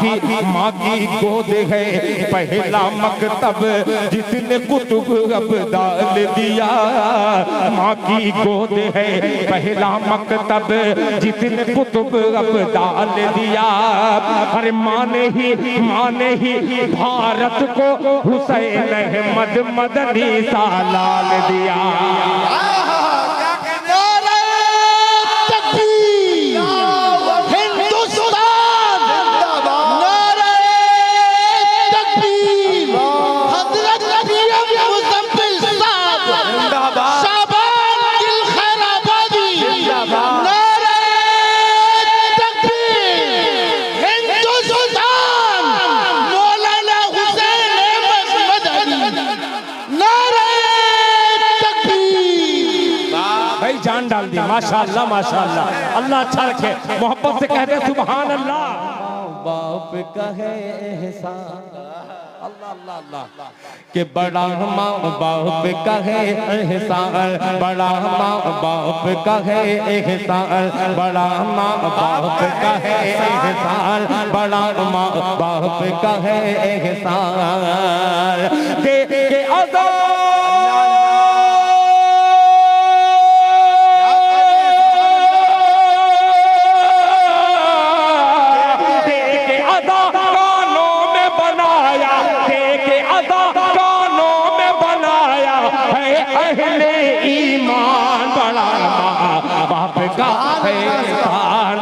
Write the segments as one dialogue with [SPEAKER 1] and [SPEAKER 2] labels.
[SPEAKER 1] माँ की गोद है पहला मकतब जिसने कुतुब अब डाल दिया। माँ की गोद है पहला मकतब जिसने कुतुब अब डाल दिया। अरे माँ ने ही भारत को हुसैन अहमद मदनी सालाल दिया। जान डाल दी। माशाअल्लाह माशाअल्लाह, अल्लाह अच्छा रखे। मोहब्बत से कहते सुभान अल्लाह। बाप का है एहसान, अल्लाह अल्लाह अल्लाह, के बड़ा माँ बाप का है एहसान, बड़ा माँ बाप का है एहसान, बड़ा माँ बाप का है एहसान, बड़ा माँ बाप का है एहसान। के अदा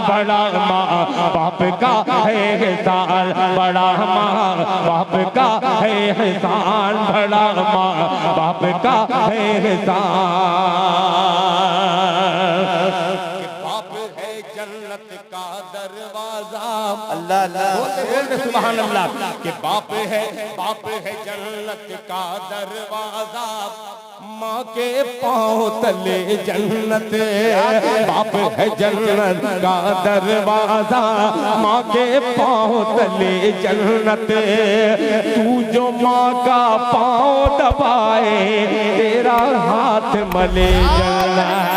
[SPEAKER 1] बड़ा माँ बाप का है एहसान, बड़ा माँ बाप का है एहसान, बड़ा माँ बाप का है एहसान। बाप है जन्नत का दरवाजा, अल्लाह बोलते सुभान अल्लाह, के बाप है जन्नत का दरवाजा। माँ के पाँव तले जन्नत, बाप है जन्नत का दरवाजा, माँ के पाँव तले जन्नत। तू जो माँ का पाँव दबाए तेरा हाथ मले जन्नत।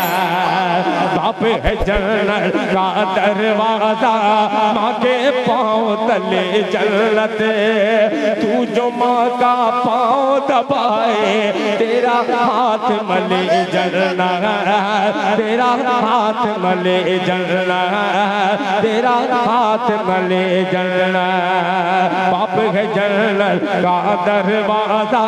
[SPEAKER 1] बाप है जन्नत का दरवाजा, माँ के पाँव तले जन्नत। तू जो माँ का पाँव दबाए तेरा हाथ मले जन्नत, तेरा हाथ मले जन्नत, तेरा हाथ मले जन्नत। बाप है जन्नत का दरवाजा,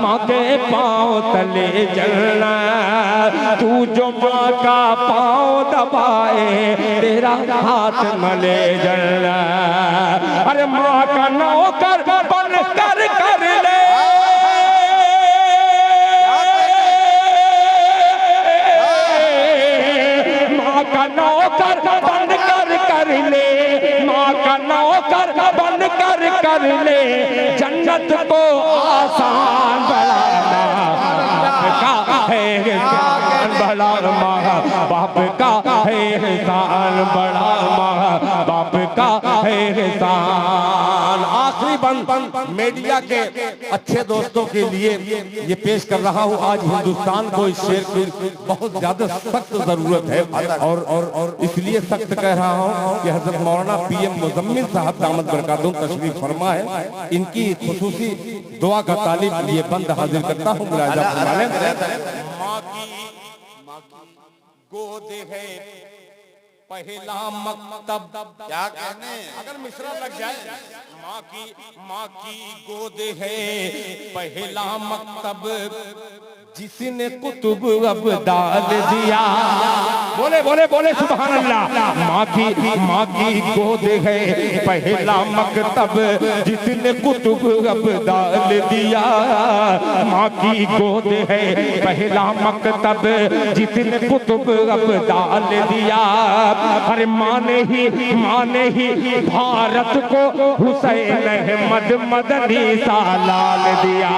[SPEAKER 1] माँ के पाँव तले जन्नत। तू जो माँ का पाँव दबाए तेरा हाथ मले जन्नत। अरे माँ का नौकर बन कर कर ले, नौकर बन कर ले, माँ का नौकर बन कर ले, जन्नत को आसान। बड़ा बाप का है एहसान, बड़ा माँ बाप का है एहसान, बड़ा माँ बाप का है एहसान। आखिरी बंद मीडिया के अच्छे दोस्तों के लिए ये पेश कर रहा हूँ। आज हिंदुस्तान को इस शेर की बहुत ज्यादा सख्त जरूरत है, और इसलिए सख्त कह रहा हूँ कि हजरत मौलाना PM मुजम्मिल साहब दामद बरकातुहू तशरीफ फरमा है। इनकी खुसूसी दुआ का तालिब ये बंद हाजिर करता हूँ। मुलाजा फरमाने। माँ की गोद है पहला मकतब, क्या कहने अगर मिश्रा लग जाए। माँ की गोद है पहला मकतब जिसने कुतुब अब डाल दिया। बोले बोले बोले सुभान अल्लाह। माँ की गोद है पहला मकतब जिसने कुतुब अब डाल दिया। माँ की गोद है पहला मकतब जिसने कुतुब अब डाल दिया। अरे माँ ने ही भारत को हुसैन अहमद मदनी सालाल दिया।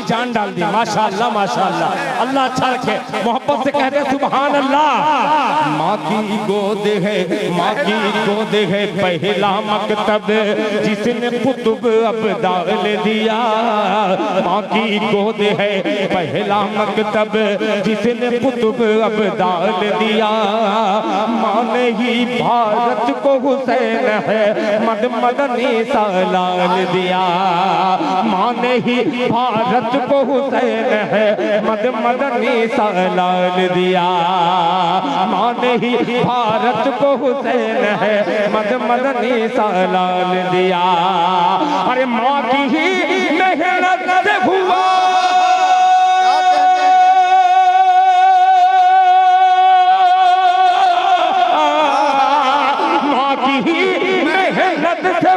[SPEAKER 1] जान डाल दी। माशाअल्लाह माशाअल्लाह, अल्लाह अच्छा रखे। मोहब्बत से कहते सुभान अल्लाह। माँ की गोद है, माँ की गोद है पहला मकतब जिसने कुतुब अब्दाल दिया। माँ की गोद है पहला मकतब जिसने कुतुब अब्दाल दिया। माँ ने ही भारत को हुसैन है मदनी सलाल दिया। माँ ने ही भारत को हुसैन है मदनी सलाल दिया। माँ ने ही भारत को हुसैन है मदनी सलाल दिया। अरे माँ की ही मेहनत से हुआ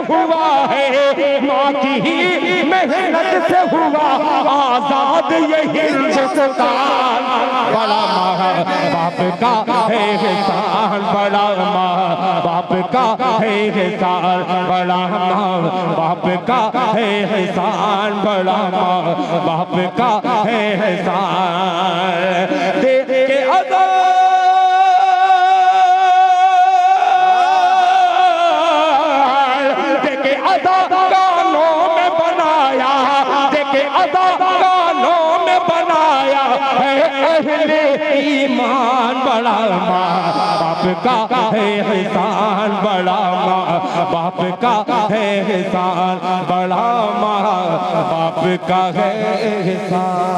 [SPEAKER 1] हुआ है, माँ की ही मेहनत से हुआ आजाद ये हिंदुस्तान। बड़ा माँ बाप का है एहसान, बड़ा माँ बाप का है एहसान, बड़ा माँ बाप का है एहसान, बड़ा माँ बाप का है एहसान। दे के अदा ईमान। बड़ा माँ बाप का है एहसान, बड़ा माँ बाप का है एहसान, बड़ा माँ बाप का है एहसान।